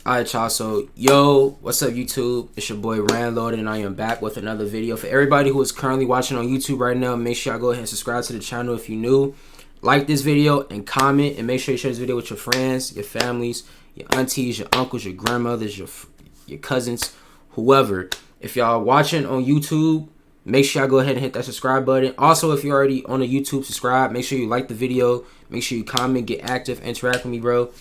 Alright, y'all, so yo, what's up YouTube? It's your boy Randload, and I am back with another video. For everybody who is currently watching on YouTube right now, make sure y'all go ahead and subscribe to the channel if you're new. Like this video and comment, and make sure you share this video with your friends, your families, your aunties, your uncles, your grandmothers, your cousins, whoever. If y'all watching on YouTube, make sure y'all go ahead and hit that subscribe button. Also, if you're already on the YouTube, subscribe. Make sure you like the video. Make sure you comment, get active, interact with me, bro.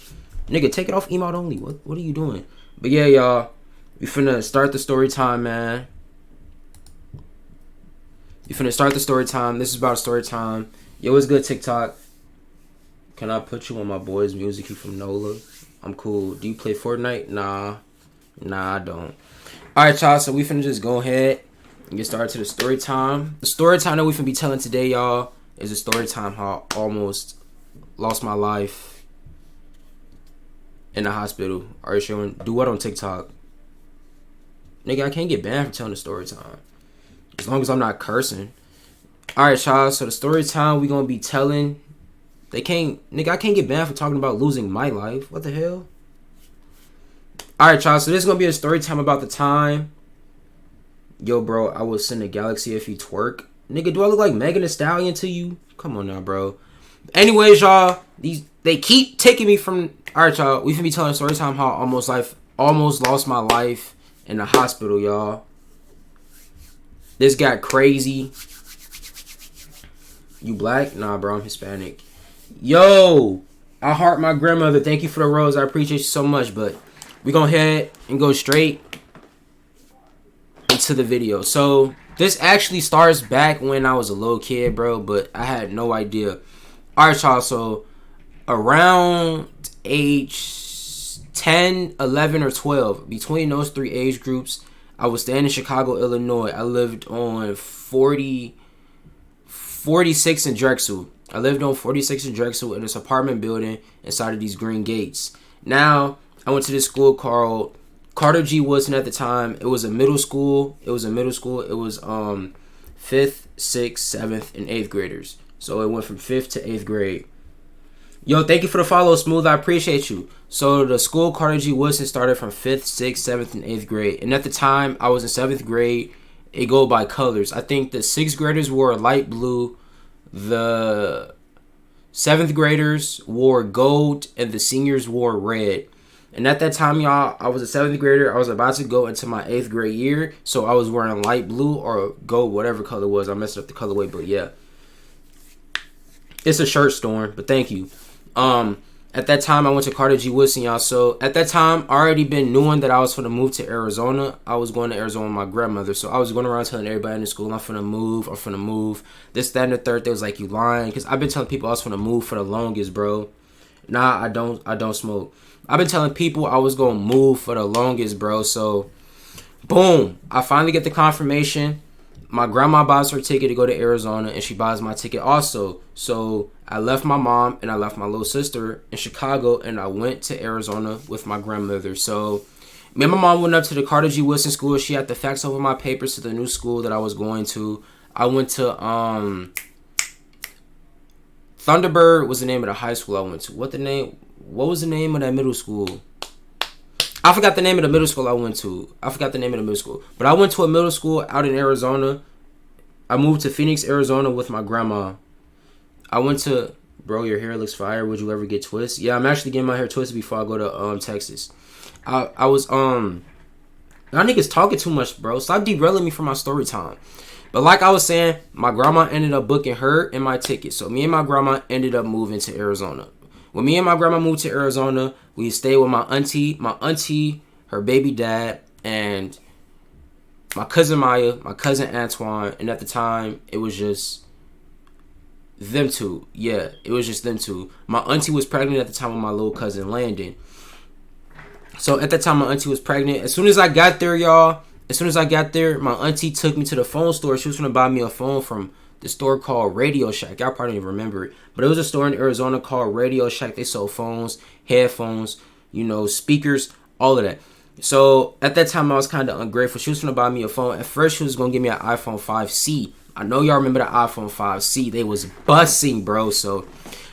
Nigga, take it off emote only. What are you doing? But yeah, y'all, we finna start the story time, man. We finna start the story time. This is about story time. Yo, what's good, TikTok? Can I put you on my boy's music? You from NOLA? I'm cool. Do you play Fortnite? Nah, I don't. Alright, y'all, so we finna just go ahead and get started to the story time. The story time that we finna be telling today, y'all, is a story time how I almost lost my life in the hospital. Are you showing? Do what on TikTok? Nigga, I can't get banned for telling the story time. As long as I'm not cursing. Alright, y'all. So the story time we gonna be telling. They can't. Nigga, I can't get banned for talking about losing my life. What the hell? Alright, y'all. So this is gonna be a story time about the time. Yo, bro, I was in the galaxy if you twerk. Nigga, do I look like Megan Thee Stallion to you? Come on now, bro. Anyways, y'all, they keep taking me from. Alright, y'all, we finna be telling story time how I almost lost my life in the hospital, y'all. This got crazy. You black? Nah, bro, I'm Hispanic. Yo, I heart my grandmother. Thank you for the rose. I appreciate you so much. But we gonna head and go straight into the video. So this actually starts back when I was a little kid, bro, but I had no idea. Alright, y'all, so around age 10, 11, or 12, between those three age groups, I was staying in Chicago, Illinois. I lived on 46 in Drexel. I lived on 46 in Drexel in this apartment building inside of these green gates. Now, I went to this school called Carter G. Woodson at the time. It was a middle school. It was 5th, 6th, 7th, and 8th graders. So it went from 5th to 8th grade. Yo, thank you for the follow, Smooth. I appreciate you. So the school Carter G. Woodson started from 5th, 6th, 7th, and 8th grade. And at the time, I was in 7th grade. It go by colors. I think the 6th graders wore light blue. The 7th graders wore gold. And the seniors wore red. And at that time, y'all, I was a 7th grader. I was about to go into my 8th grade year. So I was wearing light blue or gold, whatever color it was. I messed up the colorway, but yeah. It's a shirt storm, but thank you. At that time, I went to Carter G. Woodson, y'all. So at that time, I already been knowing that I was finna move to Arizona. I was going to Arizona with my grandmother. So I was going around telling everybody in the school, I'm finna move. This, that, and the third. They was like, you lying. Because I've been telling people I was finna move for the longest, bro. Nah, I don't smoke. I've been telling people I was gonna move for the longest, bro. So, boom. I finally get the confirmation. My grandma buys her ticket to go to Arizona, and she buys my ticket also. So I left my mom and I left my little sister in Chicago, and I went to Arizona with my grandmother. So me and my mom went up to the Carter G. Woodson school. She had to fax over my papers to the new school that I was going to. I went to Thunderbird was the name of the high school I went to. What was the name of that middle school? I forgot the name of the middle school I went to. But I went to a middle school out in Arizona. I moved to Phoenix, Arizona with my grandma. I went to... Bro, your hair looks fire. Would you ever get twisted? Yeah, I'm actually getting my hair twisted before I go to Texas. I was... Y'all niggas talking too much, bro. Stop derailing me from my story time. But like I was saying, my grandma ended up booking her and my ticket. So me and my grandma ended up moving to Arizona. When me and my grandma moved to Arizona, we stayed with my auntie, her baby dad, and my cousin Maya, my cousin Antoine, and at the time, it was just them two. Yeah, it was just them two. My auntie was pregnant at the time with my little cousin Landon. So at that time, my auntie was pregnant. As soon as I got there, y'all, my auntie took me to the phone store. She was going to buy me a phone from the store called Radio Shack. Y'all probably don't even remember it. But it was a store in Arizona called Radio Shack. They sold phones, headphones, speakers, all of that. So at that time, I was kind of ungrateful. She was going to buy me a phone. At first, she was going to give me an iPhone 5C. I know y'all remember the iPhone 5C. They was busting, bro. So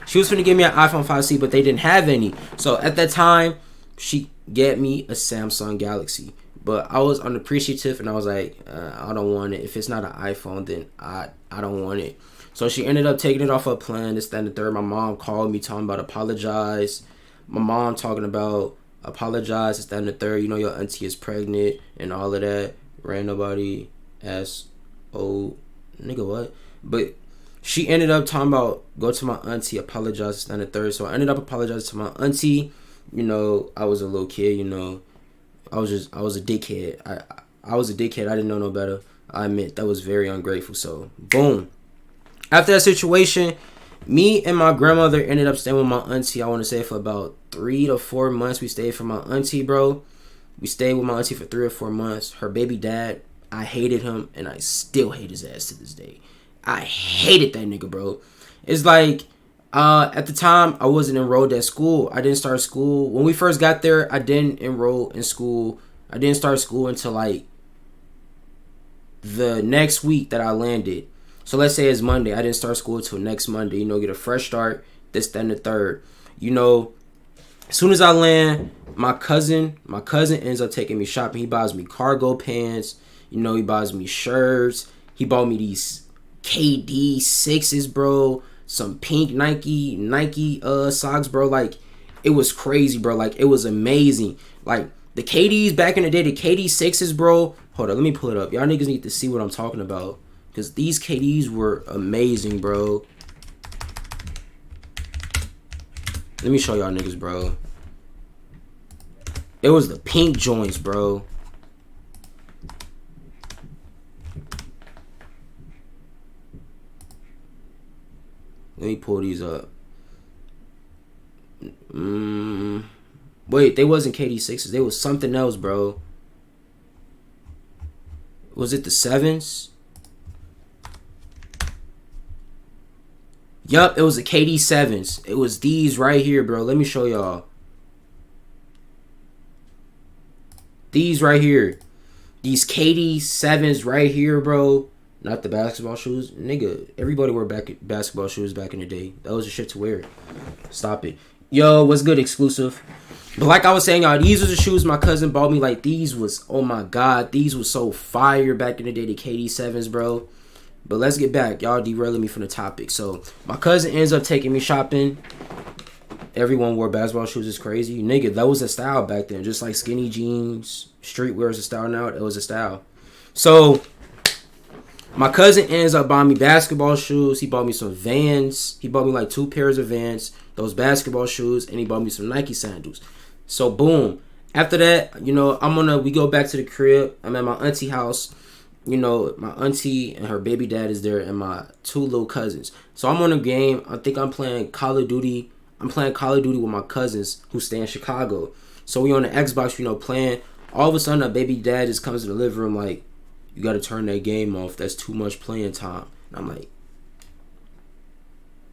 she was going to give me an iPhone 5C, but they didn't have any. So at that time, she get me a Samsung Galaxy. But I was unappreciative, and I was like, I don't want it. If it's not an iPhone, then I don't want it. So she ended up taking it off her plan. This, that, and the third. My mom called me talking about apologize. My mom talking about apologize. This, that, and the third. You know your auntie is pregnant and all of that. Ran nobody ass. Oh, nigga, what? But she ended up talking about go to my auntie, apologize. This, that, and the third. So I ended up apologizing to my auntie. You know, I was a little kid. You know, I was a dickhead. I was a dickhead. I didn't know no better. I admit that was very ungrateful. So boom. After that situation, me and my grandmother ended up staying with my auntie. I want to say for about 3 to 4 months. We stayed for my auntie, bro. We stayed with my auntie for 3 or 4 months. Her baby dad, I hated him, and I still hate his ass to this day. I hated that nigga, bro. It's like, at the time, I wasn't enrolled at school. I didn't start school. When we first got there, I didn't enroll in school. I didn't start school until, like, the next week that I landed. So let's say it's Monday. I didn't start school until next Monday. You know, get a fresh start. This, then the third. You know, as soon as I land, my cousin ends up taking me shopping. He buys me cargo pants. You know, he buys me shirts. He bought me these KD 6s, bro. Some pink Nike socks, bro. Like, it was crazy, bro. Like, it was amazing. Like, the KDs back in the day, the KD 6s, bro. Hold on, let me pull it up. Y'all niggas need to see what I'm talking about. Because these KDs were amazing, bro. Let me show y'all niggas, bro. It was the pink joints, bro. Let me pull these up. Wait, they wasn't KD6s. They was something else, bro. Was it the 7s? Yup, it was the KD 7s. It was these right here, bro. Let me show y'all. These right here. These KD 7s right here, bro. Not the basketball shoes. Nigga, everybody wore basketball shoes back in the day. That was the shit to wear. Stop it. Yo, what's good, exclusive? But like I was saying, y'all, these was the shoes my cousin bought me. Like, these was, oh my god, these was so fire back in the day, the KD 7s, bro. But let's get back. Y'all derailing me from the topic. So, my cousin ends up taking me shopping. Everyone wore basketball shoes. It's crazy. Nigga, that was a style back then. Just like skinny jeans. Streetwear is a style now. It was a style. So, my cousin ends up buying me basketball shoes. He bought me some Vans. He bought me like 2 pairs of Vans. Those basketball shoes. And he bought me some Nike sandals. So, boom. After that, you know, we go back to the crib. I'm at my auntie house. You know, my auntie and her baby dad is there and my 2 little cousins. So I'm on a game. I think I'm playing Call of Duty. I'm playing Call of Duty with my cousins who stay in Chicago. So we on the Xbox, you know, playing. All of a sudden, a baby dad just comes to the living room like, you got to turn that game off. That's too much playing time. And I'm like,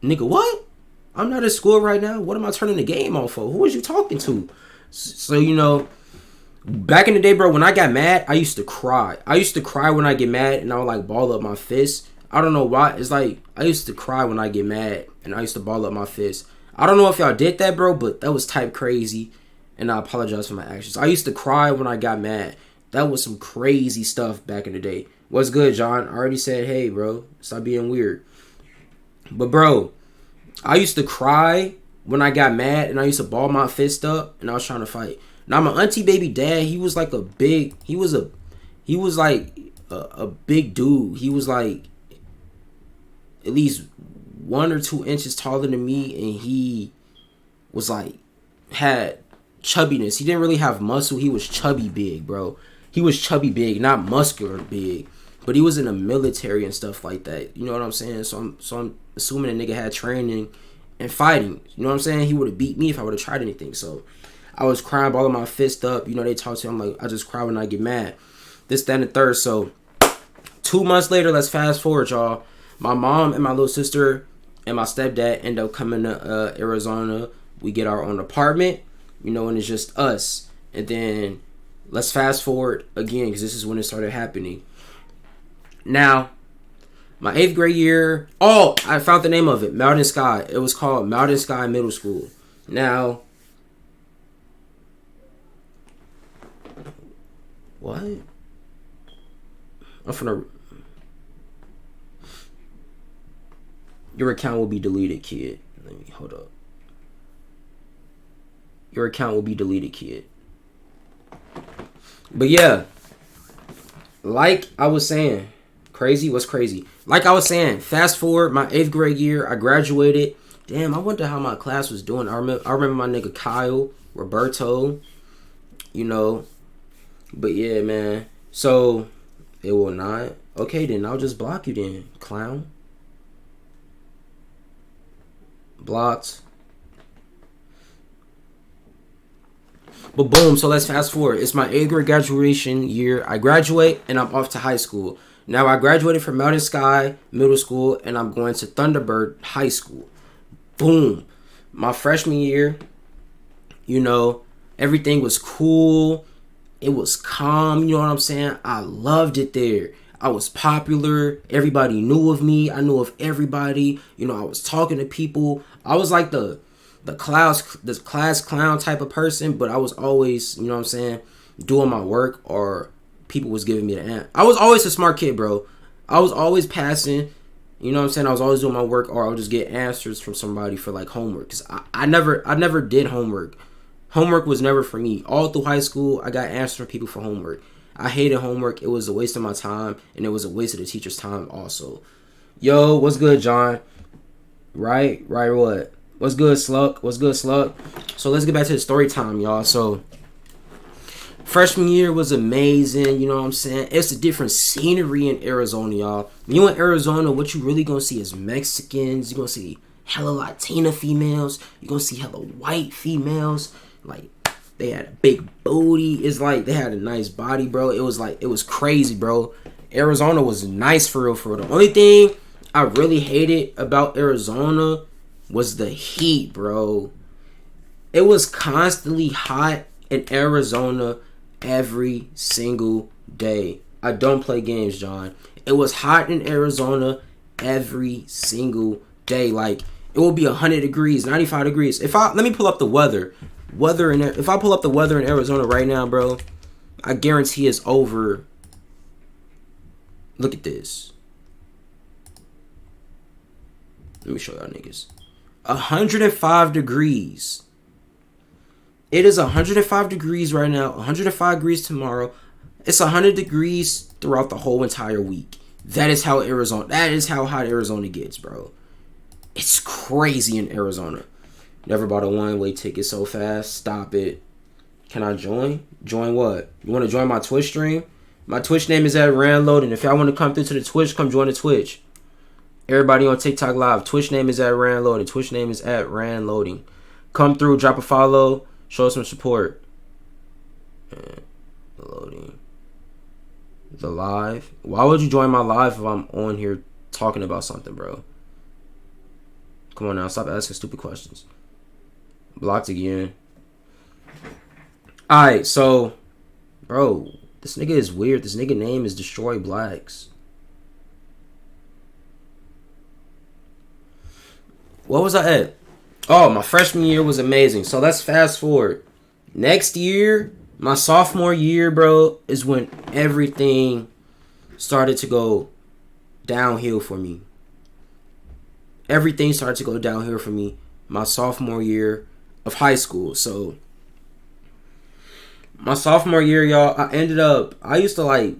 nigga, what? I'm not at school right now. What am I turning the game off for? Who is you talking to? So, you know, back in the day, bro, when I got mad, I used to cry. I used to cry when I get mad, and I would, like, ball up my fist. I don't know why. It's like, I used to cry when I get mad, and I used to ball up my fist. I don't know if y'all did that, bro, but that was type crazy, and I apologize for my actions. I used to cry when I got mad. That was some crazy stuff back in the day. What's good, John? I already said, hey, bro, stop being weird. But, bro, I used to cry when I got mad, and I used to ball my fist up, and I was trying to fight. Now, my auntie baby dad, he was like a big dude. He was like at least 1 or 2 inches taller than me, and he was like, had chubbiness. He didn't really have muscle. He was chubby big, bro. He was chubby big, not muscular big. But he was in the military and stuff like that. You know what I'm saying? So I'm assuming a nigga had training and fighting. You know what I'm saying? He would have beat me if I would have tried anything. So I was crying, balling my fist up. You know, they talk to him like, I just cry when I get mad. This, that, and the third. So 2 months later, let's fast forward, y'all. My mom and my little sister and my stepdad end up coming to Arizona. We get our own apartment, you know, and it's just us. And then let's fast forward again, because this is when it started happening. Now, my 8th grade year, I found the name of it, Mountain Sky. It was called Mountain Sky Middle School. Now, What? I'm finna. Your account will be deleted, kid. Let me hold up. Your account will be deleted, kid. But yeah, like I was saying, crazy. What's crazy? Like I was saying, fast forward my 8th grade year, I graduated. Damn, I wonder how my class was doing. I remember my nigga Kyle, Roberto, you know. But yeah, man. So it will not. Okay, then I'll just block you then, clown. Blocked. But boom, so let's fast forward. It's my 8th grade graduation year. I graduate and I'm off to high school. Now I graduated from Mountain Sky Middle School and I'm going to Thunderbird High School. Boom. My freshman year, you know, everything was cool. It was calm, you know what I'm saying? I loved it there. I was popular. Everybody knew of me. I knew of everybody. You know, I was talking to people. I was like the class clown type of person, but I was always, you know what I'm saying, doing my work, or people was giving me the answer. I was always a smart kid, bro. I was always passing. You know what I'm saying? I was always doing my work, or I would just get answers from somebody for like homework. Cause I never did homework. Homework was never for me. All through high school, I got answers from people for homework. I hated homework. It was a waste of my time, and it was a waste of the teacher's time also. Yo, what's good, John? Right, what? What's good, Sluck? So let's get back to the story time, y'all. So freshman year was amazing, you know what I'm saying? It's a different scenery in Arizona, y'all. When you in Arizona, what you really gonna see is Mexicans. You're gonna see hella Latina females. You're gonna see hella white females. Like, they had a big booty. It's like they had a nice body, bro. It was crazy, bro. Arizona was nice for real, for real. The only thing I really hated about Arizona was the heat, bro. It was constantly hot in Arizona every single day. I don't play games, John. It was hot in Arizona every single day. Like, it will be 100 degrees, 95 degrees. Let me pull up the weather. If I pull up the weather in Arizona right now, bro, I guarantee it's over. Look at this. Let me show y'all niggas. 105 degrees. It is 105 degrees right now. 105 degrees tomorrow. It's 100 degrees throughout the whole entire week. That is how hot Arizona gets, bro. It's crazy in Arizona. Never bought a one-way ticket so fast. Stop it. Can I join? Join what? You want to join my Twitch stream? My Twitch name is at Ranloading. If y'all want to come through to the Twitch, come join the Twitch. Everybody on TikTok Live, Twitch name is at Ranloading. Twitch name is at Ranloading. Come through, drop a follow, show some support. Loading. The live. Why would you join my live if I'm on here talking about something, bro? Come on now, stop asking stupid questions. Blocked again. Alright, so, bro, this nigga is weird. This nigga name is Destroy Blacks. What was I at? Oh, my freshman year was amazing. So let's fast forward. Next year, my sophomore year, bro, is when everything started to go downhill for me. Everything started to go downhill for me my sophomore year of high school. So my sophomore year, y'all, I used to like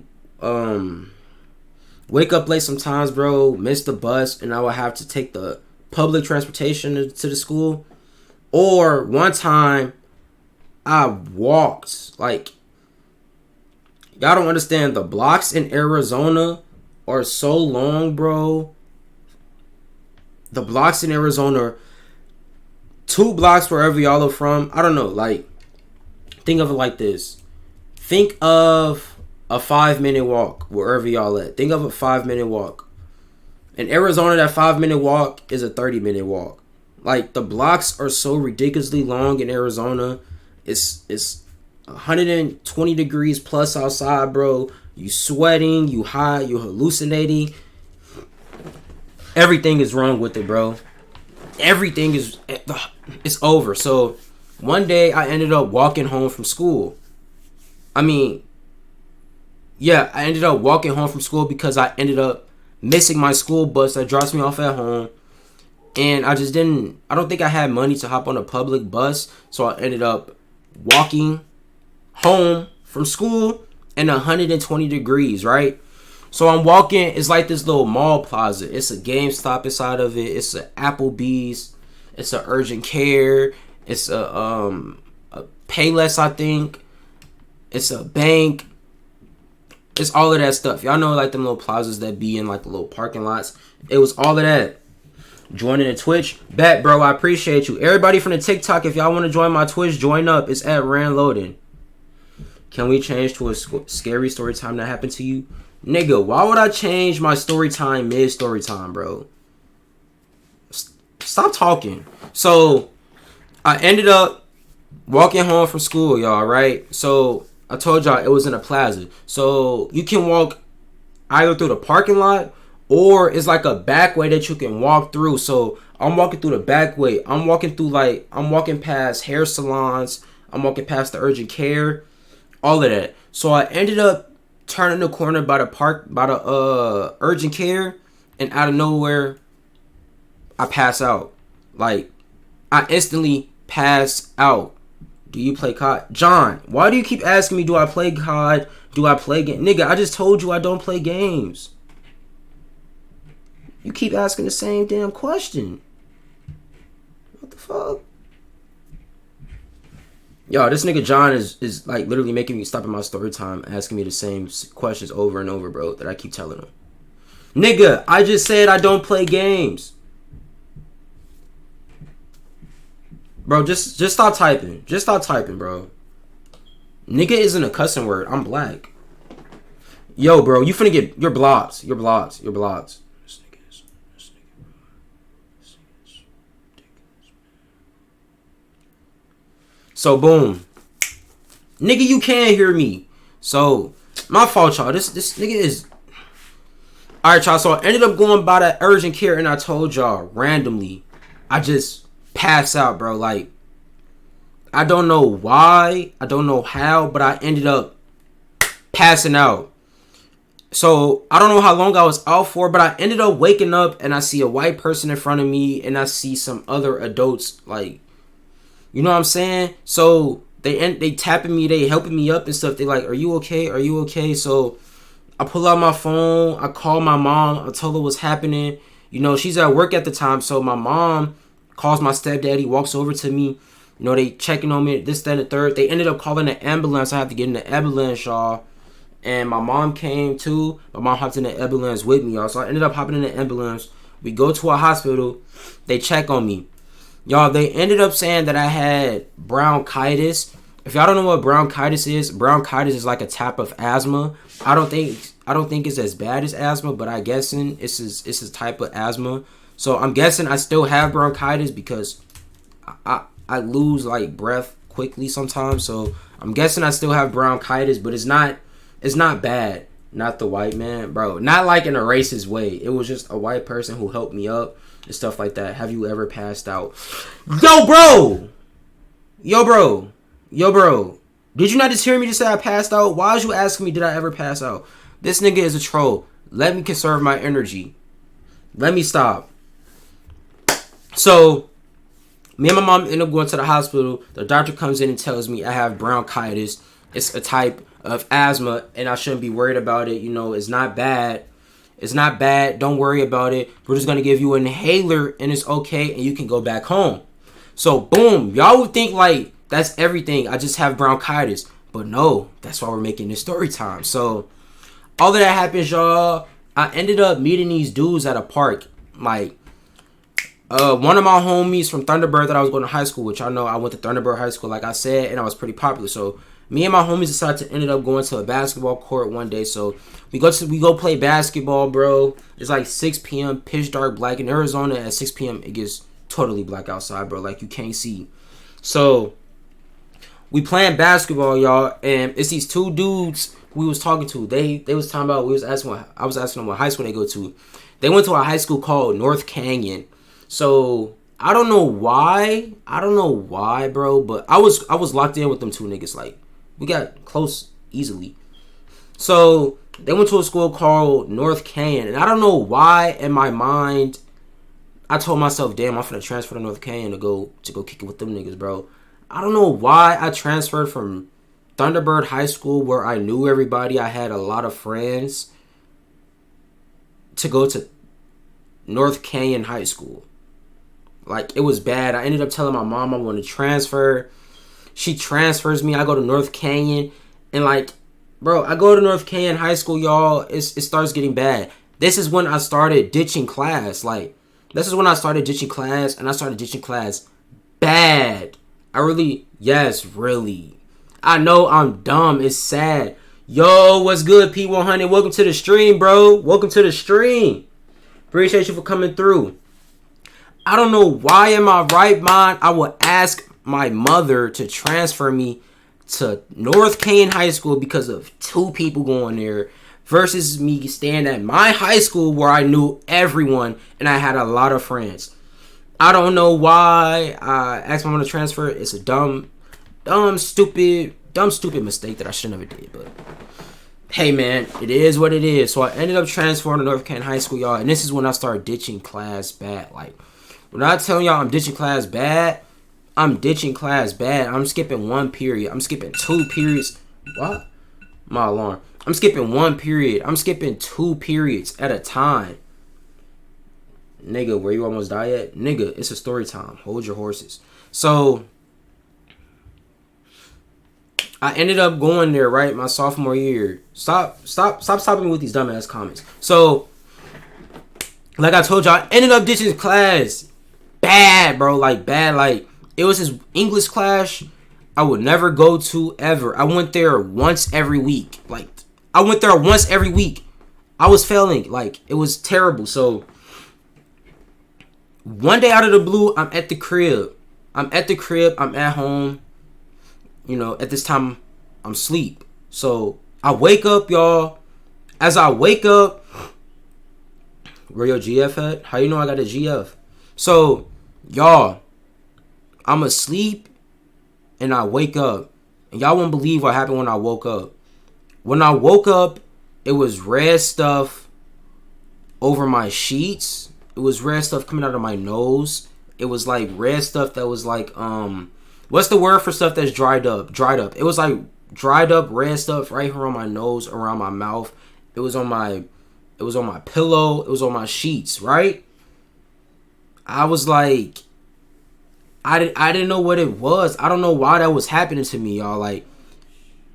wake up late sometimes, bro, miss the bus, and I would have to take the public transportation to the school. Or one time I walked. Like, y'all don't understand, the blocks in Arizona are so long, bro. The blocks in Arizona, 2 blocks wherever y'all are from, I don't know, like, think of it like this. Think of a 5-minute walk wherever y'all at. Think of a 5-minute walk. In Arizona, that 5-minute walk is a 30-minute walk. Like, the blocks are so ridiculously long in Arizona. It's 120 degrees plus outside, bro. You sweating, you hot, you hallucinating. Everything is wrong with it, bro. Everything is, it's over. So one day I ended up walking home from school. I mean, yeah, I ended up walking home from school because I ended up missing my school bus that drops me off at home. And I don't think I had money to hop on a public bus. So I ended up walking home from school in 120 degrees, right? So I'm walking, it's like this little mall plaza. It's a GameStop inside of it. It's an Applebee's. It's an urgent care. It's a Payless, I think. It's a bank. It's all of that stuff. Y'all know like them little plazas that be in like the little parking lots. It was all of that. Joining the Twitch. Bet, bro. I appreciate you. Everybody from the TikTok, if y'all want to join my Twitch, join up. It's at Rand Loading. Can we change to a scary story time that happened to you? Nigga, why would I change my story time mid-story time, bro? Stop talking. So, I ended up walking home from school, y'all, right? So, I told y'all it was in a plaza. So, you can walk either through the parking lot or it's like a back way that you can walk through. So, I'm walking through the back way. I'm walking past hair salons. I'm walking past the urgent care. All of that. So, I ended up turning the corner by the urgent care, and out of nowhere, I pass out. Like, I instantly pass out. Do you play COD? John, why do you keep asking me, do I play COD? Do I play games? Nigga, I just told you I don't play games. You keep asking the same damn question. What the fuck? Yo, this nigga John is like literally making me stop in my story time, asking me the same questions over and over, bro, that I keep telling him. Nigga, I just said I don't play games. Bro, just stop typing. Just stop typing, bro. Nigga isn't a cussing word. I'm black. Yo, bro, you finna get... You're blocked. You're blocked. You're blocked. This nigga is ridiculous. So, boom. Nigga, you can't hear me. So, my fault, y'all. This nigga is... Alright, y'all. So, I ended up going by that urgent care, and I told y'all, randomly, I just passed out, bro. Like, I don't know why. I don't know how, but I ended up passing out. So, I don't know how long I was out for, but I ended up waking up, and I see a white person in front of me, and I see some other adults, like... You know what I'm saying? So they tapping me, they helping me up and stuff. They like, are you okay? Are you okay? So I pull out my phone. I call my mom. I tell her what's happening. You know, she's at work at the time. So my mom calls my stepdaddy, walks over to me. You know, they checking on me, this, that, and the third. They ended up calling the ambulance. I had to get in the ambulance, y'all. And my mom came too. My mom hopped in the ambulance with me, y'all. So I ended up hopping in the ambulance. We go to a hospital. They check on me. Y'all, they ended up saying that I had bronchitis. If y'all don't know what bronchitis is like a type of asthma. I don't think it's as bad as asthma, but I guessing it's a type of asthma. So I'm guessing I still have bronchitis because I lose like breath quickly sometimes. So I'm guessing I still have bronchitis, but it's not bad. Not the white man, bro. Not like in a racist way. It was just a white person who helped me up and stuff like that. Have you ever passed out? Yo, bro. Did you not just hear me just say I passed out? Why is you asking me, did I ever pass out? This nigga is a troll. Let me conserve my energy. Let me stop. So, me and my mom end up going to the hospital. The doctor comes in and tells me I have bronchitis. It's a type of asthma, and I shouldn't be worried about it. You know, it's not bad. It's not bad. Don't worry about it. We're just going to give you an inhaler, and it's okay, and you can go back home. So, boom. Y'all would think, like, that's everything. I just have bronchitis. But no, that's why we're making this story time. So, all of that happens, y'all. I ended up meeting these dudes at a park. Like, one of my homies from Thunderbird that I was going to high school, which I know I went to Thunderbird High School, like I said, and I was pretty popular. So, me and my homies decided to ended up going to a basketball court one day. So we go play basketball, bro. It's like 6 p.m. pitch dark black in Arizona. At 6 p.m. it gets totally black outside, bro. Like you can't see. So we playing basketball, y'all, and it's these two dudes we was talking to. They was talking about I was asking them what high school they go to. They went to a high school called North Canyon. So I don't know why, bro. But I was locked in with them two niggas, like. We got close easily. So they went to a school called North Canyon, and I don't know why in my mind I told myself, damn, I'm finna transfer to North Canyon to go kick it with them niggas, bro. I don't know why I transferred from Thunderbird High School, where I knew everybody, I had a lot of friends, to go to North Canyon High School. Like, it was bad. I ended up telling my mom I wanted to transfer. She transfers me. I go to North Canyon. And, like, bro, I go to North Canyon High School, y'all. It starts getting bad. This is when I started ditching class. Like, this is when I started ditching class. And I started ditching class bad. Yes, really. I know I'm dumb. It's sad. Yo, what's good, P100? Welcome to the stream, bro. Welcome to the stream. Appreciate you for coming through. I don't know why in my right mind I would ask my mother to transfer me to North Canyon High School because of two people going there versus me staying at my high school where I knew everyone and I had a lot of friends. I don't know why I asked my mom to transfer. It's a dumb, stupid mistake that I should never did. But hey, man, it is what it is. So I ended up transferring to North Canyon High School, y'all. And this is when I started ditching class bad. Like, when I tell y'all I'm ditching class bad, I'm ditching class bad. I'm skipping one period. I'm skipping two periods. What? My alarm. I'm skipping one period. I'm skipping two periods at a time. Nigga, where you almost die at? Nigga, it's a story time. Hold your horses. So I ended up going there, right, my sophomore year. Stop stopping me with these dumbass comments. So, like I told y'all, I ended up ditching class bad, bro. Like, bad. Like, it was this English class I would never go to ever. I went there once every week. Like, I went there once every week. I was failing. Like, it was terrible. So one day out of the blue, I'm at the crib. I'm at home. You know, at this time, I'm asleep. So I wake up, y'all. As I wake up, where your GF at? How you know I got a GF? So, y'all, I'm asleep and I wake up. And y'all won't believe what happened when I woke up. When I woke up, it was red stuff over my sheets. It was red stuff coming out of my nose. It was like red stuff that was like, what's the word for stuff that's dried up? Dried up. It was like dried up red stuff right here on my nose, around my mouth. It was on my pillow. It was on my sheets, right? I was like, I didn't know what it was. I don't know why that was happening to me, y'all. Like,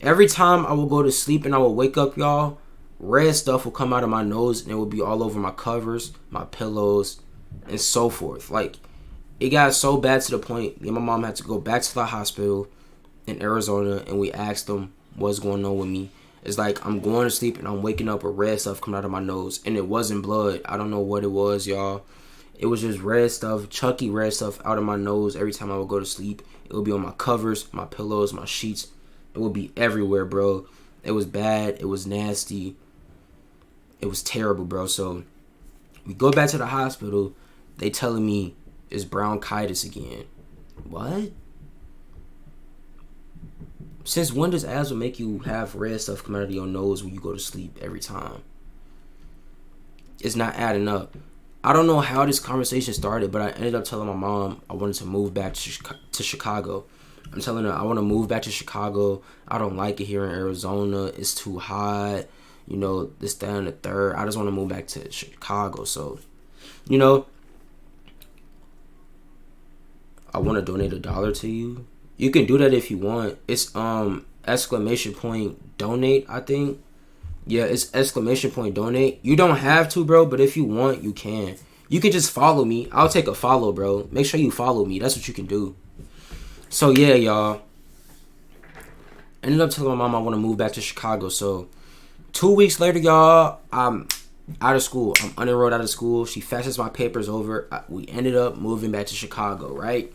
every time I would go to sleep and I would wake up, y'all, red stuff would come out of my nose and it would be all over my covers, my pillows, and so forth. Like, it got so bad to the point me and my mom had to go back to the hospital in Arizona, and we asked them what's going on with me. It's like I'm going to sleep and I'm waking up with red stuff coming out of my nose, and it wasn't blood. I don't know what it was, y'all. It was just red stuff, chunky red stuff out of my nose every time I would go to sleep. It would be on my covers, my pillows, my sheets. It would be everywhere, bro. It was bad. It was nasty. It was terrible, bro. So we go back to the hospital. They telling me it's bronchitis again. What? Since when does asthma make you have red stuff come out of your nose when you go to sleep every time? It's not adding up. I don't know how this conversation started, but I ended up telling my mom I wanted to move back to Chicago. I'm telling her I want to move back to Chicago. I don't like it here in Arizona. It's too hot. You know, this, that, and the third. I just want to move back to Chicago. So, you know, I want to donate $1 to you. You can do that if you want. It's exclamation point donate, I think. Yeah, it's exclamation point donate. You don't have to, bro, but if you want, you can. You can just follow me. I'll take a follow, bro. Make sure you follow me. That's what you can do. So yeah, y'all. Ended up telling my mom I want to move back to Chicago. So 2 weeks later, y'all, I'm out of school. I'm unenrolled out of school. She faxes my papers over. We ended up moving back to Chicago, right?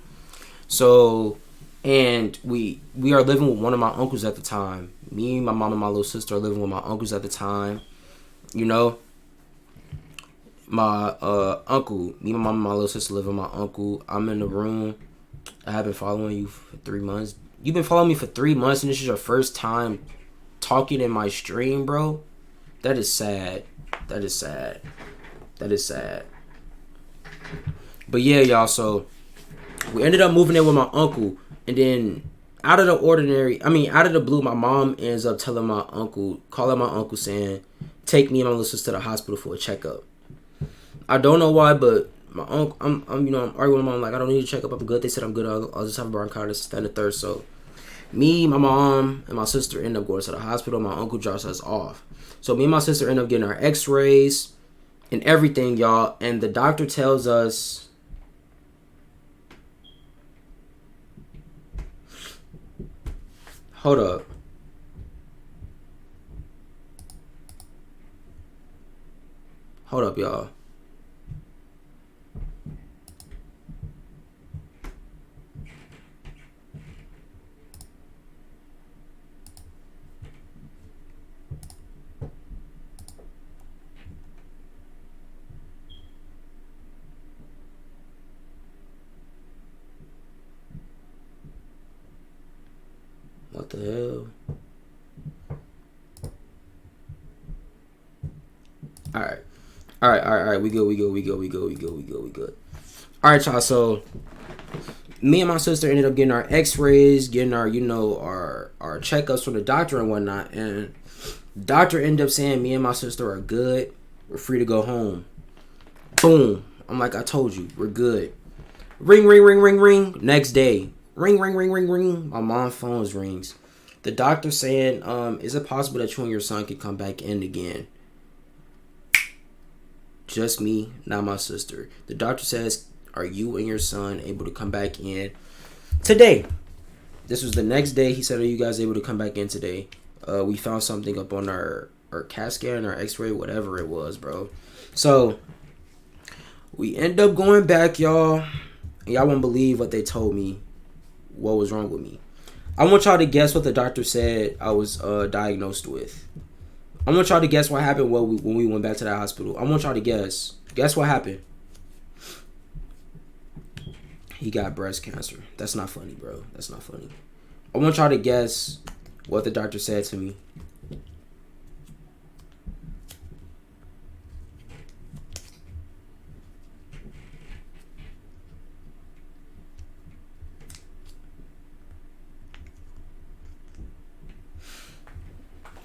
So, and we are living with one of my uncles at the time. Me, my mom, and my little sister are living with my uncles at the time. You know, my uncle, me, my mom, and my little sister live with my uncle. I'm in the room. I have been following you for 3 months. You've been following me for 3 months, and this is your first time talking in my stream, bro. That is sad. That is sad. That is sad. But yeah, y'all, so we ended up moving in with my uncle, and then out of the blue, my mom ends up calling my uncle saying, take me and my little sister to the hospital for a checkup. I don't know why, but my uncle, I'm arguing with my mom, like, I don't need a checkup, I'm good. They said I'm good, I'll just have a bronchitis, stand the third. So me, my mom, and my sister end up going to the hospital. My uncle drops us off. So me and my sister end up getting our x-rays and everything, y'all. And the doctor tells us, hold up. Hold up, y'all. What the hell? Alright. We good. Alright, y'all. So me and my sister ended up getting our x-rays, getting our, our checkups from the doctor and whatnot. And the doctor ended up saying me and my sister are good. We're free to go home. Boom. I'm like, I told you, we're good. Ring, ring, ring, ring, ring. Next day. Ring, ring, ring, ring, ring. My mom's phone rings. The doctor saying, is it possible that you and your son could come back in again? Just me, not my sister. The doctor says, are you and your son able to come back in today? This was the next day. He said, are you guys able to come back in today? We found something up on our CAT scan, our x-ray, whatever it was, bro. So we end up going back, y'all. Y'all won't believe what they told me, what was wrong with me. I want y'all to guess what the doctor said I was diagnosed with. I want y'all to guess what happened when we went back to that hospital. I want y'all to guess. Guess what happened? He got breast cancer. That's not funny, bro. That's not funny. I want y'all to guess what the doctor said to me.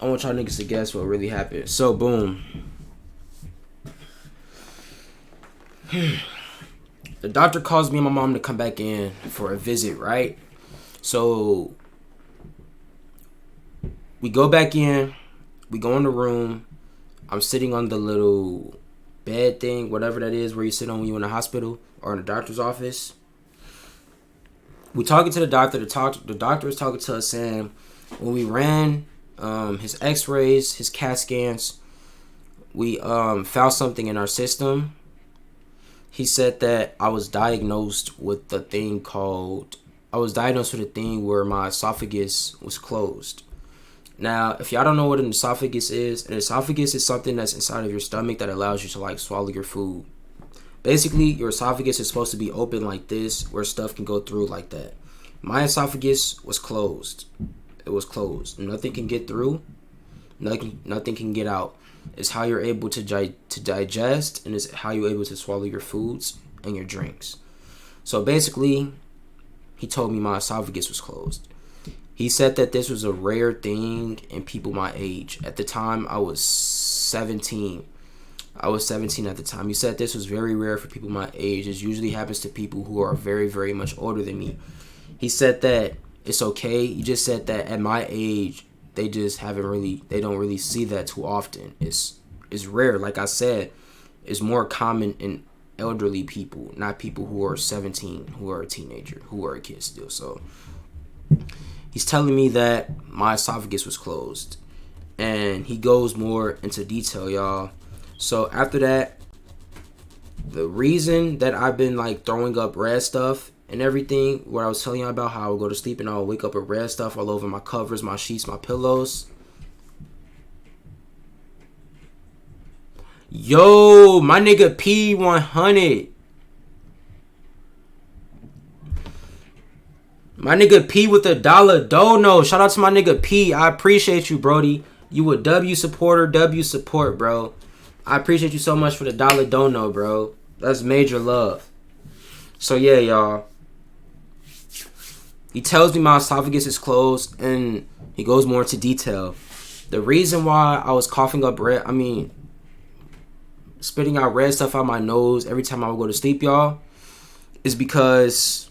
I want y'all niggas to guess what really happened. So, boom. The doctor calls me and my mom to come back in for a visit, right? So, we go back in. We go in the room. I'm sitting on the little bed thing, whatever that is, where you sit on when you're in the hospital or in the doctor's office. We talking to the doctor. The doctor is talking to us saying, when we ran his x-rays, his CAT scans, we found something in our system. He said that I was diagnosed with a thing where my esophagus was closed. Now, if y'all don't know what an esophagus is something that's inside of your stomach that allows you to like swallow your food. Basically, your esophagus is supposed to be open like this, where stuff can go through like that. My esophagus was closed. It was closed. Nothing can get through. Nothing can get out. It's how you're able to digest, and it's how you're able to swallow your foods and your drinks. So basically, he told me my esophagus was closed. He said that this was a rare thing in people my age. At the time, I was 17. I was 17 at the time. He said this was very rare for people my age. It usually happens to people who are very, very much older than me. He said that it's okay. He just said that at my age, they don't really see that too often. It's rare. Like I said, it's more common in elderly people, not people who are 17, who are a teenager, who are a kid still. So he's telling me that my esophagus was closed, and he goes more into detail, y'all. So after that, the reason that I've been like throwing up red stuff and everything, where I was telling you about how I would go to sleep and I would wake up with red stuff all over my covers, my sheets, my pillows. Yo, my nigga P100. My nigga P with the dollar dono. Shout out to my nigga P. I appreciate you, Brody. You a W supporter, W support, bro. I appreciate you so much for the dollar dono, bro. That's major love. So yeah, y'all. He tells me my esophagus is closed, and he goes more into detail. The reason why I was coughing up spitting out red stuff out my nose every time I would go to sleep, y'all, is because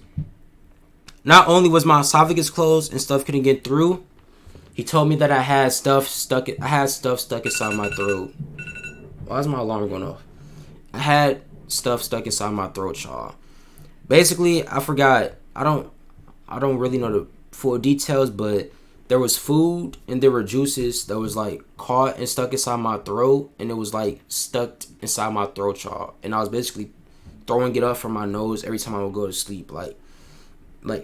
not only was my esophagus closed and stuff couldn't get through, he told me that I had stuff stuck inside my throat. Why is my alarm going off? I had stuff stuck inside my throat, y'all. Basically, I forgot. I don't really know the full details, but there was food and there were juices that was like caught and stuck inside my throat, and it was like stuck inside my throat, y'all. And I was basically throwing it up from my nose every time I would go to sleep. Like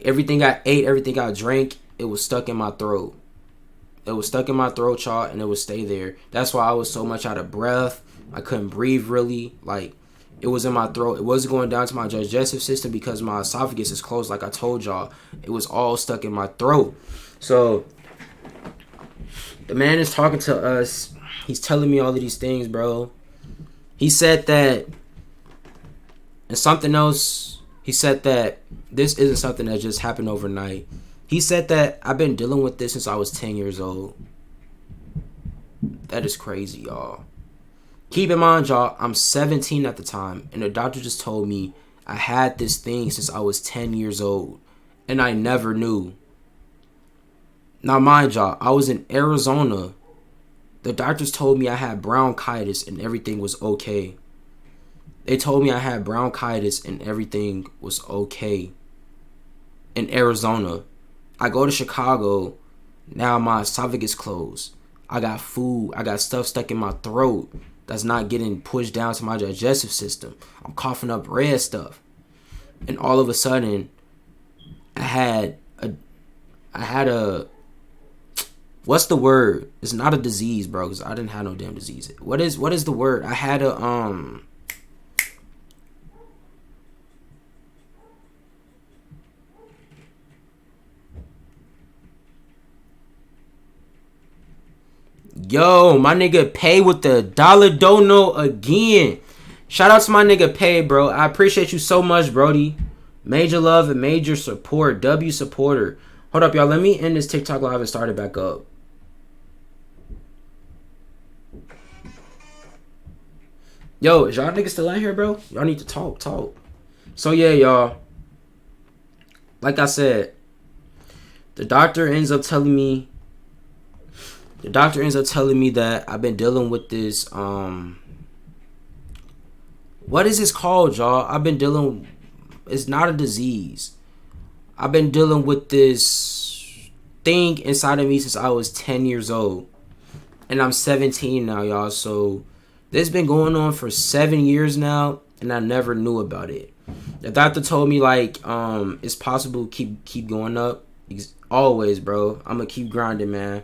everything I ate, everything I drank, it was stuck in my throat. It was stuck in my throat, y'all, and it would stay there. That's why I was so much out of breath. I couldn't breathe really. Like, it was in my throat. It wasn't going down to my digestive system because my esophagus is closed, like I told y'all. It was all stuck in my throat. So, the man is talking to us. He's telling me all of these things, bro. He said that, and something else, he said that this isn't something that just happened overnight. He said that I've been dealing with this since I was 10 years old. That is crazy, y'all. Keep in mind, y'all, I'm 17 at the time, and the doctor just told me I had this thing since I was 10 years old, and I never knew. Now, mind y'all, I was in Arizona. The doctors told me I had bronchitis and everything was okay. They told me I had bronchitis and everything was okay. In Arizona. I go to Chicago, now my esophagus closed. I got food, I got stuff stuck in my throat that's not getting pushed down to my digestive system. I'm coughing up red stuff. And all of a sudden, I had a what's the word? It's not a disease, bro, because I didn't have no damn disease. What is the word? I had a Yo, my nigga Pay with the dollar dono again. Shout out to my nigga Pay, bro. I appreciate you so much, Brody. Major love and major support. W supporter. Hold up, y'all. Let me end this TikTok live and start it back up. Yo, is y'all niggas still in here, bro? Y'all need to talk. So, yeah, y'all. Like I said, the doctor ends up telling me that I've been dealing with this, what is this called, y'all? It's not a disease. I've been dealing with this thing inside of me since I was 10 years old. And I'm 17 now, y'all. So, this has been going on for 7 years now, and I never knew about it. The doctor told me, like, it's possible to keep going up. Always, bro. I'm gonna keep grinding, man.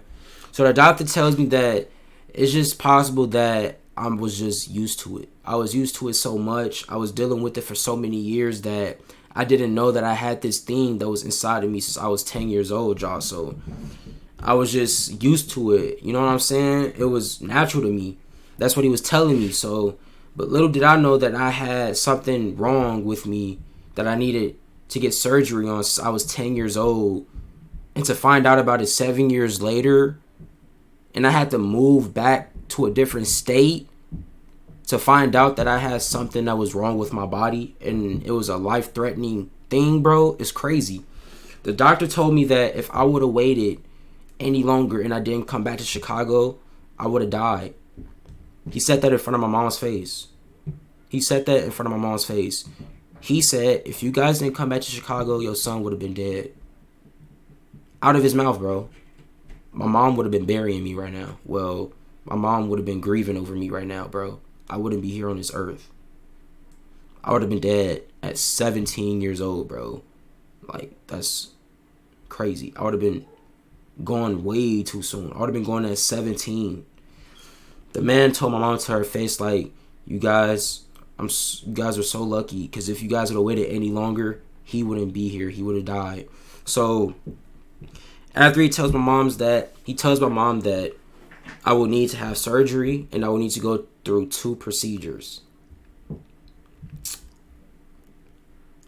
So the doctor tells me that it's just possible that I was just used to it. I was used to it so much. I was dealing with it for so many years that I didn't know that I had this thing that was inside of me since I was 10 years old, y'all. So I was just used to it. You know what I'm saying? It was natural to me. That's what he was telling me. So, but little did I know that I had something wrong with me that I needed to get surgery on since I was 10 years old. And to find out about it 7 years later, and I had to move back to a different state to find out that I had something that was wrong with my body, and it was a life-threatening thing, bro. It's crazy. The doctor told me that if I would have waited any longer and I didn't come back to Chicago, I would have died. He said that in front of my mom's face. He said, if you guys didn't come back to Chicago, your son would have been dead. Out of his mouth, bro. My mom would have been burying me right now. Well, my mom would have been grieving over me right now, bro. I wouldn't be here on this earth. I would have been dead at 17 years old, bro. Like, that's crazy. I would have been gone way too soon. I would have been going at 17. The man told my mom to her face, like, you guys are so lucky, because if you guys would have waited any longer, he wouldn't be here. He would have died. So after he tells my mom that I will need to have surgery and I will need to go through 2 procedures.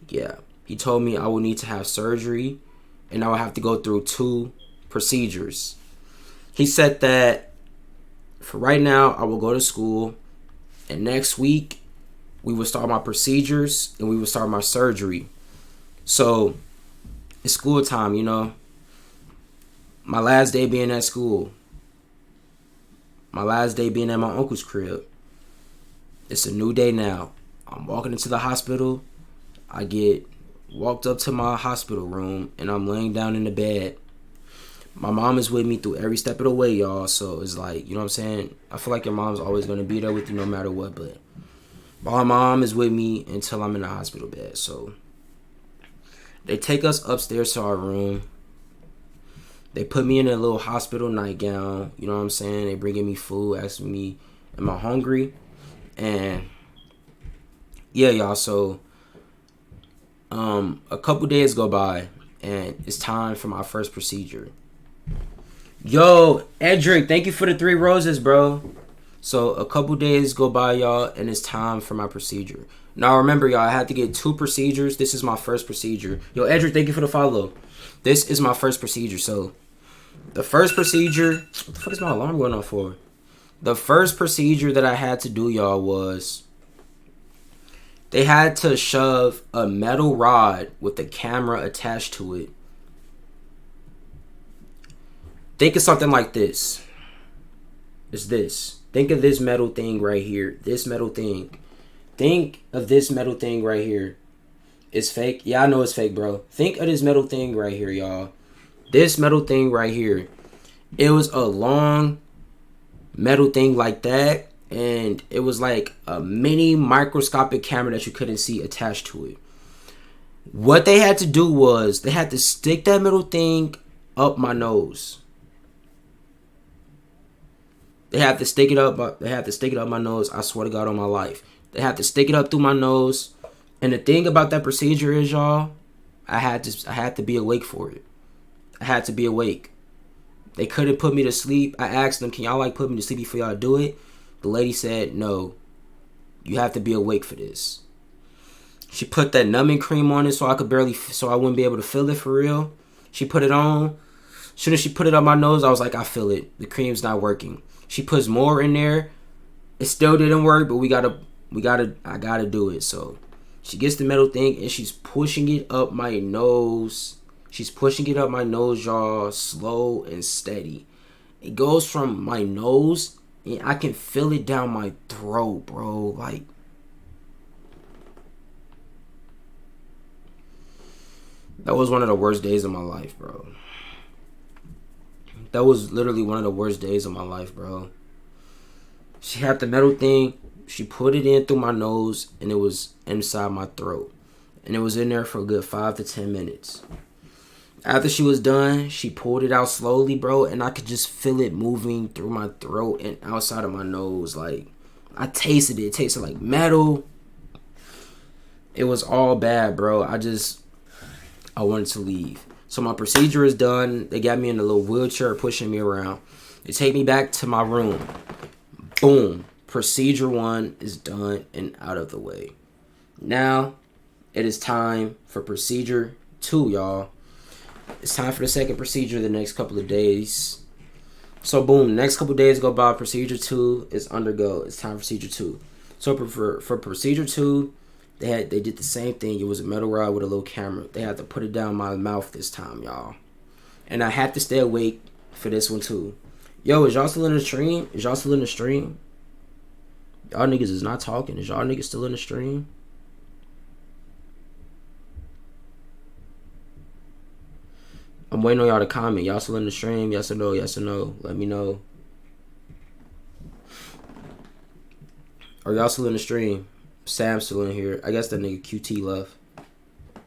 Yeah, he told me I will need to have surgery and I will have to go through 2 procedures. He said that for right now, I will go to school, and next week we will start my procedures and we will start my surgery. So it's school time, you know. My last day being at school. My last day being at my uncle's crib. It's a new day now. I'm walking into the hospital. I get walked up to my hospital room and I'm laying down in the bed. My mom is with me through every step of the way, y'all. So it's like, you know what I'm saying? I feel like your mom's always going to be there with you no matter what. But my mom is with me until I'm in the hospital bed. So they take us upstairs to our room. They put me in a little hospital nightgown. You know what I'm saying? They bringing me food, asking me, am I hungry? And yeah, y'all. So a couple days go by and it's time for my first procedure. Yo, Edric, thank you for the 3 roses, bro. So a couple days go by, y'all, and it's time for my procedure. Now remember, y'all, I had to get 2 procedures. This is my first procedure. Yo, Edric, thank you for the follow. This is my first procedure. So the first procedure, what the fuck is my alarm going off for? The first procedure that I had to do, y'all, was they had to shove a metal rod with a camera attached to it. Think of something like this. It's this. Think of this metal thing right here. This metal thing. Think of this metal thing right here. It's fake. Yeah, I know it's fake, bro. Think of this metal thing right here, y'all. This metal thing right here. It was a long metal thing like that. And it was like a mini microscopic camera that you couldn't see attached to it. What they had to do was they had to stick that metal thing up my nose. They have to stick it up. They have to stick it up my nose. I swear to God on my life. They have to stick it up through my nose. And the thing about that procedure is, y'all, I had to be awake for it. I had to be awake. They couldn't put me to sleep. I asked them, can y'all like put me to sleep before y'all do it? The lady said, no. You have to be awake for this. She put that numbing cream on it so I wouldn't be able to feel it for real. She put it on. As soon as she put it on my nose, I was like, I feel it. The cream's not working. She puts more in there. It still didn't work, but I gotta do it. So she gets the metal thing and she's pushing it up my nose. She's pushing it up my nose, y'all, slow and steady. It goes from my nose and I can feel it down my throat, bro. Like, that was one of the worst days of my life, bro. That was literally one of the worst days of my life, bro. She had the metal thing. She put it in through my nose, and it was inside my throat. And it was in there for a good 5 to 10 minutes. After she was done, she pulled it out slowly, bro, and I could just feel it moving through my throat and outside of my nose. Like, I tasted it. It tasted like metal. It was all bad, bro. I wanted to leave. So my procedure is done. They got me in a little wheelchair pushing me around. They take me back to my room. Boom. Procedure 1 is done and out of the way. Now, it is time for procedure 2, y'all. It's time for the second procedure the next couple of days. So, boom. Next couple of days go by. Procedure 2 is undergo. It's time for procedure 2. So, for procedure 2, They did the same thing. It was a metal rod with a little camera. They had to put it down my mouth this time, y'all. And I had to stay awake for this one too. Yo, is y'all still in the stream? Is y'all still in the stream? Y'all niggas is not talking. Is y'all niggas still in the stream? I'm waiting on y'all to comment. Y'all still in the stream? Yes or no? Yes or no? Let me know. Are y'all still in the stream? Sam's still in here. I guess that nigga QT left.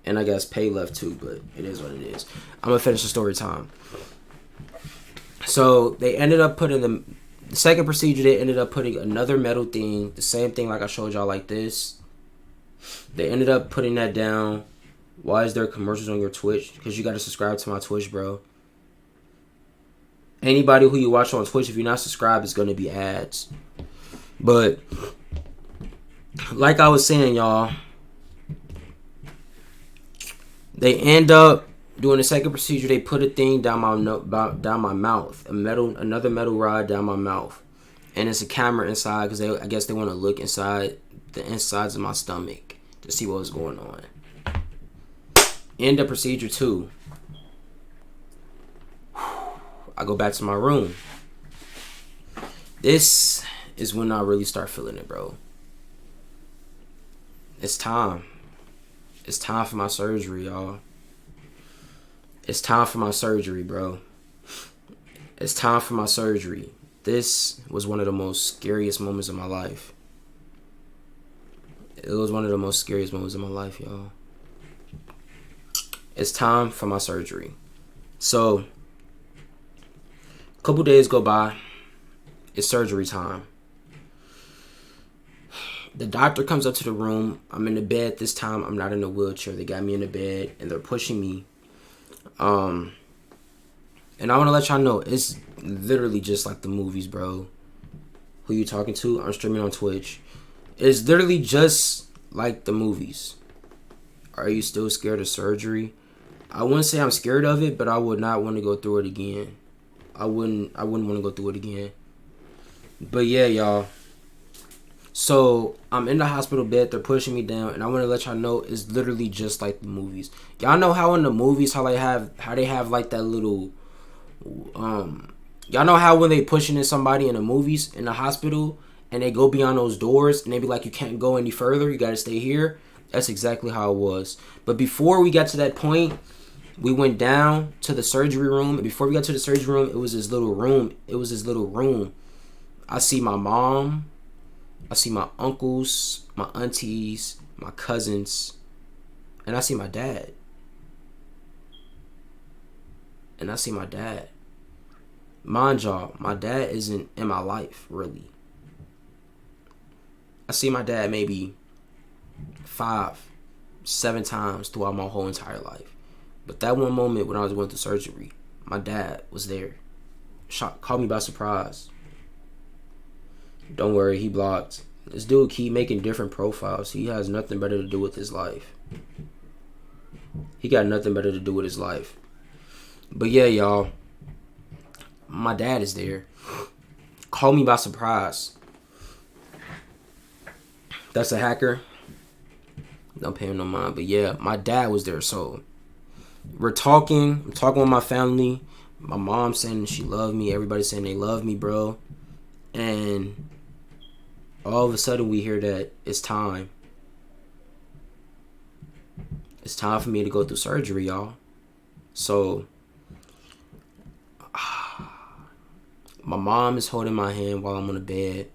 And I guess Pay left too, but it is what it is. I'm going to finish the story time. So, they ended up putting the second procedure, they ended up putting another metal thing, the same thing like I showed y'all like this. They ended up putting that down Why is there commercials on your Twitch? Because you got to subscribe to my Twitch, bro. Anybody who you watch on Twitch, if you're not subscribed, it's going to be ads. But like I was saying, y'all, they end up doing the second procedure. They put a thing down my mouth, another metal rod down my mouth, and it's a camera inside because I guess they want to look inside the insides of my stomach to see what was going on. End of procedure 2. I go back to my room. This is when I really start feeling it, bro. It's time. It's time for my surgery, y'all. It's time for my surgery, bro. It's time for my surgery. This was one of the most scariest moments of my life. It was one of the most scariest moments of my life, y'all. It's time for my surgery. So, a couple days go by. It's surgery time. The doctor comes up to the room. I'm in the bed this time. I'm not in a wheelchair. They got me in the bed and they're pushing me. And I want to let y'all know, it's literally just like the movies, bro. Who you talking to? I'm streaming on Twitch. It's literally just like the movies. Are you still scared of surgery? I wouldn't say I'm scared of it, but I would not want to go through it again. I wouldn't want to go through it again. But yeah, y'all. So I'm in the hospital bed. They're pushing me down, and I want to let y'all know it's literally just like the movies. Y'all know how in the movies how they have like that little y'all know how when they pushing in somebody in the movies in the hospital and they go beyond those doors and they be like, you can't go any further, you got to stay here. That's exactly how it was. But before we got to that point, we went down to the surgery room, and before we got to the surgery room, it was this little room. I see my mom, I see my uncles, my aunties, my cousins, and I see my dad. Mind y'all, my dad isn't in my life, really. I see my dad maybe 5-7 times throughout my whole entire life. But that one moment when I was going through surgery, my dad was there. Caught me by surprise. Don't worry, he blocked. This dude keep making different profiles. He has nothing better to do with his life. He got nothing better to do with his life. But yeah, y'all. My dad is there. Caught me by surprise. That's a hacker. Don't pay him no mind. But yeah, my dad was there. So we're talking. I'm talking with my family. My mom saying she loved me. Everybody saying they love me, bro. And all of a sudden we hear that it's time. It's time for me to go through surgery, y'all. So my mom is holding my hand while I'm on the bed.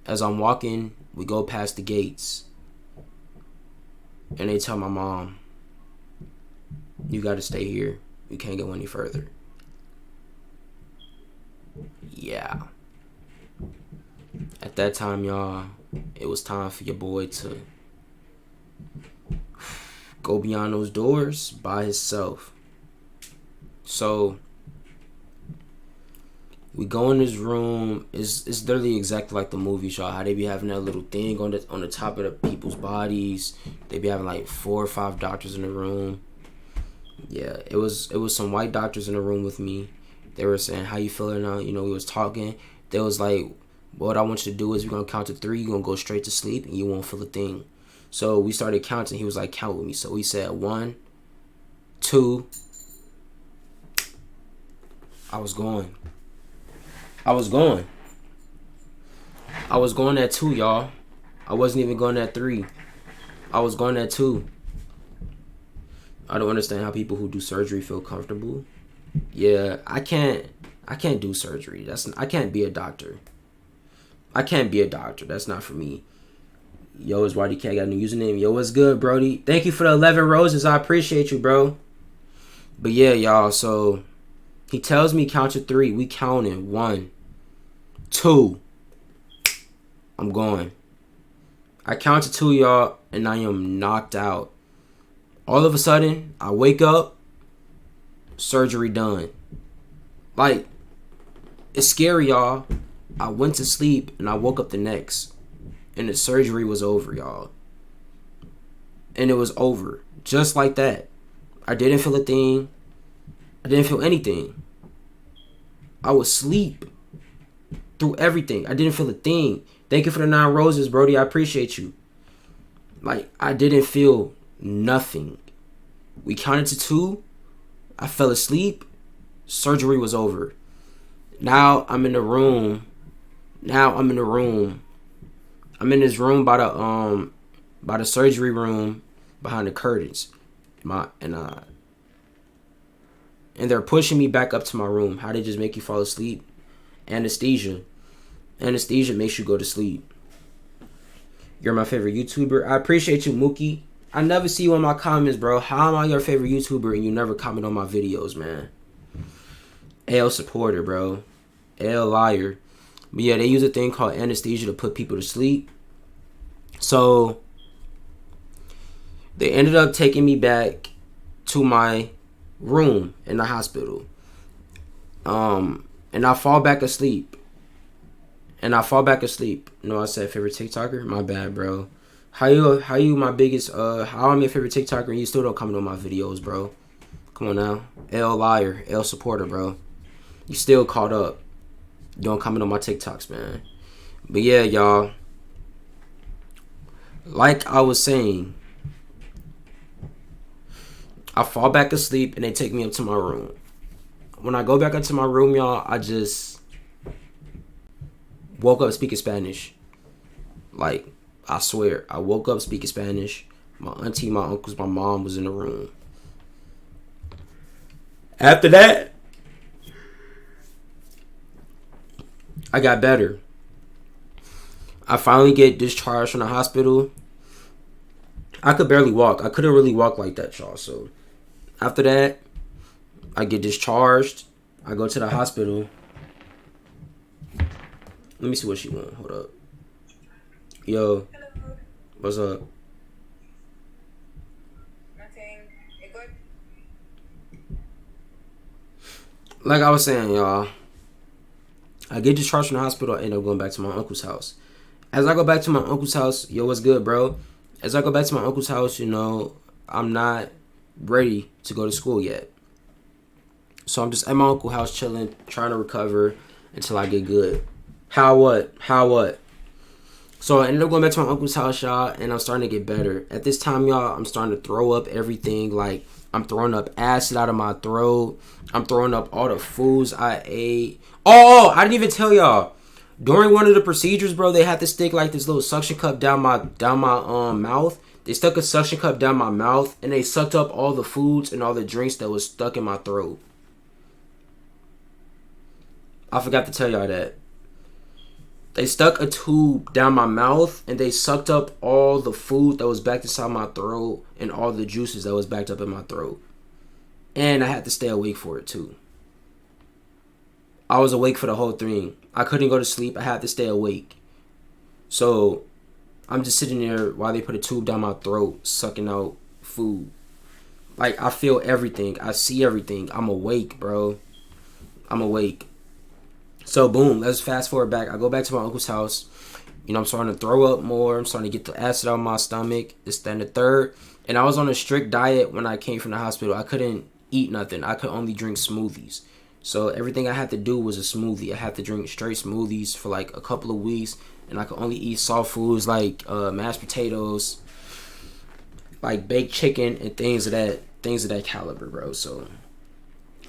As I'm walking, we go past the gates. And they tell my mom, you got to stay here. You can't go any further. Yeah. At that time, y'all, it was time for your boy to go beyond those doors by himself. So we go in this room. It's literally exactly like the movies, y'all. How they be having that little thing on the top of the people's bodies. They be having like 4 or 5 doctors in the room. Yeah, it was some white doctors in the room with me. They were saying, how you feeling now? You know, we was talking. They was like, what I want you to do is we're going to count to 3. You're going to go straight to sleep and you won't feel a thing. So we started counting. He was like, count with me. So we said 1, 2. I was going at 2, y'all. I wasn't even going at 3. I was going at 2. I don't understand how people who do surgery feel comfortable. Yeah, I can't do surgery. I can't be a doctor. That's not for me. Yo, it's YDK. I got a new username. Yo, what's good, Brody? Thank you for the 11 roses. I appreciate you, bro. But yeah, y'all. So he tells me count to 3. We counting 1, 2. I'm going. I count to 2, y'all, and I am knocked out. All of a sudden, I wake up, surgery done. Like, it's scary, y'all. I went to sleep and I woke up the next. And the surgery was over, y'all. And it was over. Just like that. I didn't feel a thing. I didn't feel anything. I was asleep through everything. I didn't feel a thing. Thank you for the 9 roses, Brody. I appreciate you. Like, I didn't feel nothing. We counted to 2. I fell asleep. Surgery was over. Now I'm in the room. I'm in this room by the surgery room behind the curtains. And they're pushing me back up to my room. How they just make you fall asleep? Anesthesia. Anesthesia makes you go to sleep. You're my favorite YouTuber. I appreciate you, Mookie. I never see you in my comments, bro. How am I your favorite YouTuber and you never comment on my videos, man? L supporter, bro. L liar. But yeah, they use a thing called anesthesia to put people to sleep. So they ended up taking me back to my room in the hospital. And I fall back asleep. No, I said favorite TikToker? My bad, bro. How you my biggest how I'm your favorite TikToker and you still don't comment on my videos, bro? Come on now. L liar, L supporter, bro. You still caught up. You don't comment on my TikToks, man. But yeah, y'all. Like I was saying, I fall back asleep and they take me up to my room. When I go back up to my room, y'all, I just woke up speaking Spanish. Like, I swear, I woke up speaking Spanish. My auntie, my uncles, my mom was in the room. After that, I got better. I finally get discharged from the hospital. I could barely walk. I couldn't really walk like that, y'all. So after that, I get discharged. I go to the hospital. Let me see what she want. Hold up. Yo. Hello. What's up? Nothing. You good? Like I was saying, y'all. I get discharged from the hospital. I end up going back to my uncle's house. As I go back to my uncle's house, yo, what's good, bro? As I go back to my uncle's house, you know, I'm not ready to go to school yet. So I'm just at my uncle's house chilling, trying to recover until I get good. How what? So I ended up going back to my uncle's house, y'all, and I'm starting to get better. At this time, y'all, I'm starting to throw up everything. Like, I'm throwing up acid out of my throat. I'm throwing up all the foods I ate. Oh, I didn't even tell y'all. During one of the procedures, bro, they had to stick like this little suction cup down my mouth. They stuck a suction cup down my mouth, and they sucked up all the foods and all the drinks that was stuck in my throat. I forgot to tell y'all that. They stuck a tube down my mouth, and they sucked up all the food that was backed inside my throat and all the juices that was backed up in my throat. And I had to stay awake for it, too. I was awake for the whole thing. I couldn't go to sleep. I had to stay awake. So I'm just sitting there while they put a tube down my throat, sucking out food. Like, I feel everything. I see everything. I'm awake, bro. I'm awake. So, boom. Let's fast forward back. I go back to my uncle's house. You know, I'm starting to throw up more. I'm starting to get the acid out of my stomach. This, then the third. And I was on a strict diet when I came from the hospital. I couldn't eat nothing. I could only drink smoothies. So everything I had to do was a smoothie. I had to drink straight smoothies for like a couple of weeks. And I could only eat soft foods like mashed potatoes, like baked chicken, and things of that caliber, bro. So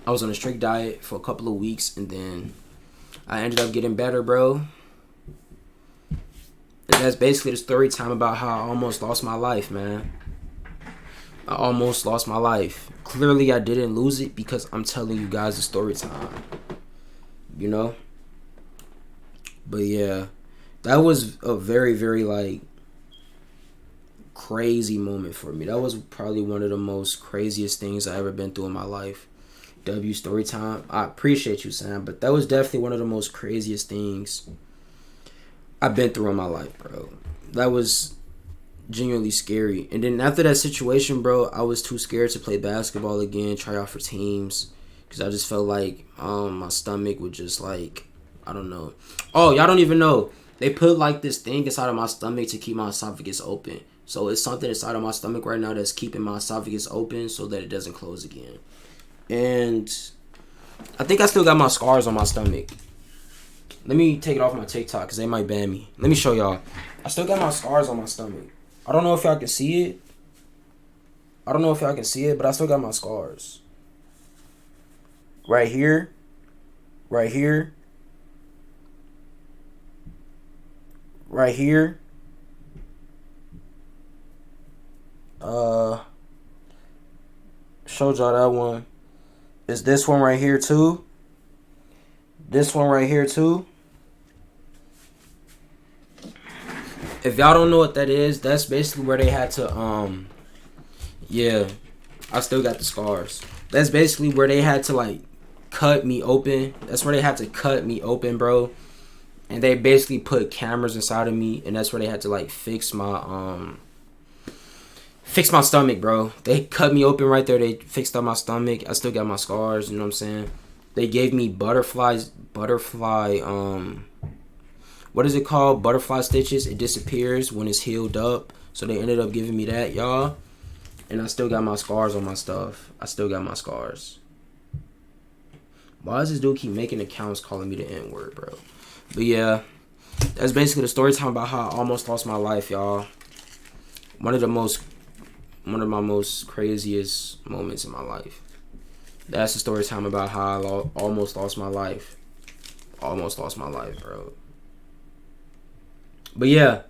I was on a strict diet for a couple of weeks, and then I ended up getting better, bro. And that's basically the story time about how I almost lost my life, man. I almost lost my life. Clearly, I didn't lose it because I'm telling you guys the story time. You know? But yeah, that was a very, very, like, crazy moment for me. That was probably one of the most craziest things I ever been through in my life. W story time. I appreciate you, Sam, but that was definitely one of the most craziest things I've been through in my life, bro. That was genuinely scary. And then after that situation, bro, I was too scared to play basketball again, try out for teams, because I just felt like my stomach would just like, I don't know. Oh, y'all don't even know. They put like this thing inside of my stomach to keep my esophagus open. So it's something inside of my stomach right now that's keeping my esophagus open so that it doesn't close again. And I think I still got my scars on my stomach. Let me take it off my TikTok because they might ban me. Let me show y'all. I still got my scars on my stomach. I don't know if y'all can see it. But I still got my scars. Right here. Right here. Right here. Showed y'all that one. Is this one right here too? This one right here too. If y'all don't know what that is, that's basically where they had to yeah, I still got the scars. That's basically where they had to like cut me open. That's where they had to cut me open, bro. And they basically put cameras inside of me, and that's where they had to like fix my stomach, bro. They cut me open right there. They fixed up my stomach. I still got my scars, you know what I'm saying? They gave me butterfly what is it called? Butterfly stitches. It disappears when it's healed up. So they ended up giving me that, y'all. And I still got my scars on my stuff. I still got my scars. Why does this dude keep making accounts calling me the N-word, bro? But yeah, that's basically the story time about how I almost lost my life, y'all. One of my most craziest moments in my life. That's the story time about how I almost lost my life. Almost lost my life, bro. But yeah.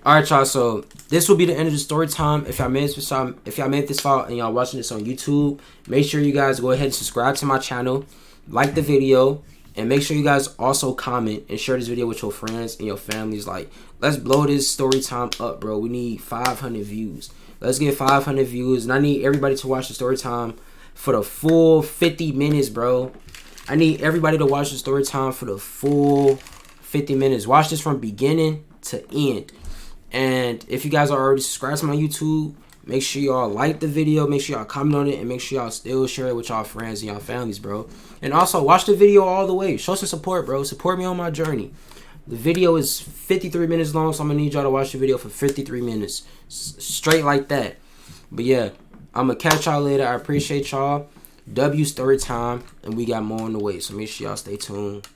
Alright, y'all, so this will be the end of the story time. If y'all made this far and y'all watching this on YouTube, make sure you guys go ahead and subscribe to my channel, like the video, and make sure you guys also comment and share this video with your friends and your families. Like, let's blow this story time up, bro. We need 500 views. Let's get 500 views, and I need everybody to watch the story time for the full 50 minutes, bro. I need everybody to watch the story time for the full 50 minutes. Watch this from beginning to end. And if you guys are already subscribed to my YouTube, make sure y'all like the video, make sure y'all comment on it, and make sure y'all still share it with y'all friends and y'all families, bro. And also, watch the video all the way. Show some support, bro. Support me on my journey. The video is 53 minutes long, so I'm going to need y'all to watch the video for 53 minutes. Straight like that. But yeah, I'm going to catch y'all later. I appreciate y'all. W story time, and we got more on the way, so make sure y'all stay tuned.